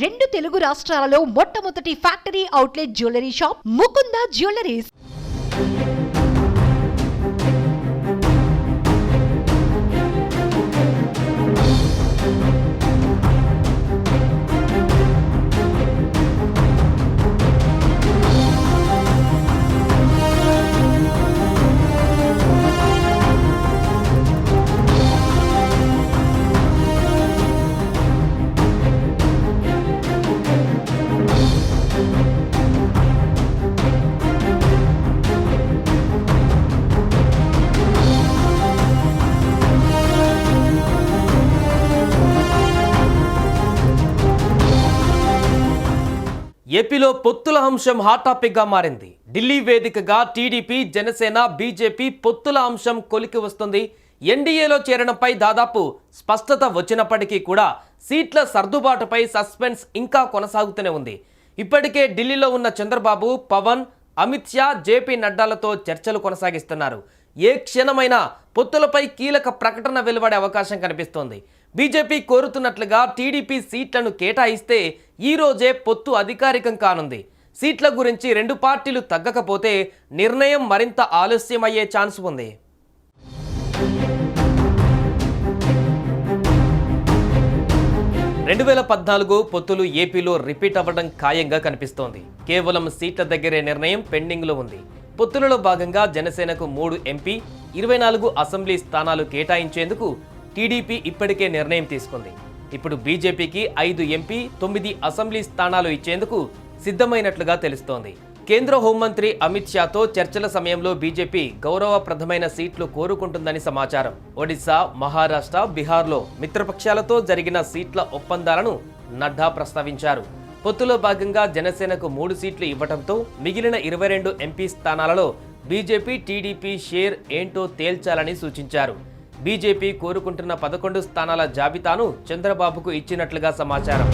రెండు తెలుగు రాష్ట్రాలలో మొట్టమొదటి factory outlet jewellery shop Mukunda jewelleries. ఏపీలో పొత్తుల అంశం హాట్ టాపిక్గా మారింది. ఢిల్లీ వేదికగా టీడీపీ, జనసేన, బీజేపీ పొత్తుల అంశం కొలికి వస్తుంది. ఎన్డీఏలో చేరడంపై దాదాపు స్పష్టత వచ్చినప్పటికీ కూడా సీట్ల సర్దుబాటుపై సస్పెన్స్ ఇంకా కొనసాగుతూనే ఉంది. ఇప్పటికే ఢిల్లీలో ఉన్న చంద్రబాబు, పవన్, అమిత్ షా, జేపీ నడ్డాలతో చర్చలు కొనసాగిస్తున్నారు. ఏ క్షణమైనా పొత్తులపై కీలక ప్రకటన వెలువడే అవకాశం కనిపిస్తోంది. బీజేపీ కోరుతున్నట్లుగా టీడీపీ సీట్లను కేటాయిస్తే ఈ రోజే పొత్తు అధికారికం కానుంది. సీట్ల గురించి రెండు పార్టీలు తగ్గకపోతే నిర్ణయం మరింత ఆలస్యమయ్యే ఛాన్స్ ఉంది. రెండు 2014 పొత్తులు ఏపీలో రిపీట్ అవ్వడం ఖాయంగా కనిపిస్తోంది. కేవలం సీట్ల దగ్గరే నిర్ణయం పెండింగ్లో ఉంది. పొత్తులలో భాగంగా జనసేనకు 3 ఎంపీ, 24 అసెంబ్లీ స్థానాలు కేటాయించేందుకు టీడీపీ ఇప్పటికే నిర్ణయం తీసుకుంది. ఇప్పుడు బీజేపీకి 5 ఎంపీ, 9 అసెంబ్లీ స్థానాలు ఇచ్చేందుకు సిద్ధమైనట్లుగా తెలుస్తోంది. కేంద్ర హోంమంత్రి అమిత్ షాతో చర్చల సమయంలో బీజేపీ గౌరవప్రదమైన సీట్లు కోరుకుంటుందని సమాచారం. ఒడిశా, మహారాష్ట్ర, బీహార్లో మిత్రపక్షాలతో జరిగిన సీట్ల ఒప్పందాలను నడ్డా ప్రస్తావించారు. పొత్తులో భాగంగా జనసేనకు 3 సీట్లు ఇవ్వడంతో మిగిలిన 22 ఎంపీ స్థానాలలో బీజేపీ, టీడీపీ షేర్ ఏంటో తేల్చాలని సూచించారు. బీజేపీ కోరుకుంటున్న 11 స్థానాల జాబితాను చంద్రబాబుకు ఇచ్చినట్లుగా సమాచారం.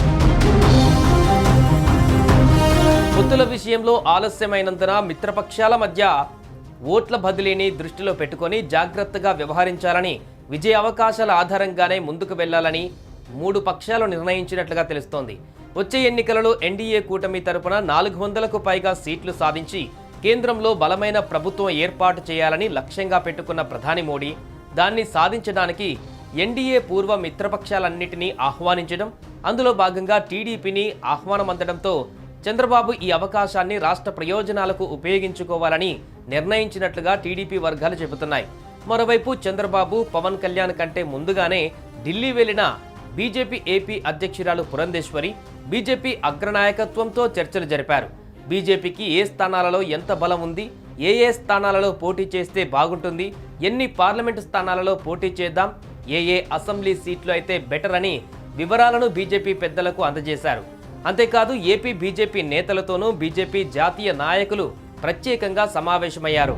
పొత్తుల విషయంలో ఆలస్యమైనందున మిత్రపక్షాల మధ్య ఓట్ల బదిలీని దృష్టిలో పెట్టుకొని జాగ్రత్తగా వ్యవహరించాలని, విజయ అవకాశాల ఆధారంగానే ముందుకు వెళ్లాలని 3 పక్షాలు నిర్ణయించినట్లుగా తెలుస్తోంది. వచ్చే ఎన్నికలలో ఎన్డీఏ కూటమి తరపున 400కు పైగా సీట్లు సాధించి కేంద్రంలో బలమైన ప్రభుత్వం ఏర్పాటు చేయాలని లక్ష్యంగా పెట్టుకున్న ప్రధాని మోడీ దాన్ని సాధించడానికి ఎన్డీఏ పూర్వ మిత్రపక్షాలన్నింటినీ ఆహ్వానించడం, అందులో భాగంగా టీడీపీని ఆహ్వానమందడంతో చంద్రబాబు ఈ అవకాశాన్ని రాష్ట్ర ప్రయోజనాలకు ఉపయోగించుకోవాలని నిర్ణయించినట్లుగా టీడీపీ వర్గాలు చెబుతున్నాయి. మరోవైపు చంద్రబాబు, పవన్ కళ్యాణ్ కంటే ముందుగానే ఢిల్లీ వెళ్లిన బీజేపీ ఏపీ అధ్యక్షురాలు పురంధేశ్వరి బీజేపీ అగ్రనాయకత్వంతో చర్చలు జరిపారు. బీజేపీకి ఏ స్థానాలలో ఎంత బలం ఉంది, ఏ స్థానాలలో పోటీ చేస్తే బాగుంటుంది, ఎన్ని పార్లమెంటు స్థానాలలో పోటీ చేద్దాం, ఏ అసెంబ్లీ సీట్లు అయితే బెటర్ అని వివరాలను బీజేపీ పెద్దలకు అందజేశారు. అంతేకాదు ఏపీ బీజేపీ నేతలతోనూ బీజేపీ జాతీయ నాయకులు ప్రత్యేకంగా సమావేశమయ్యారు.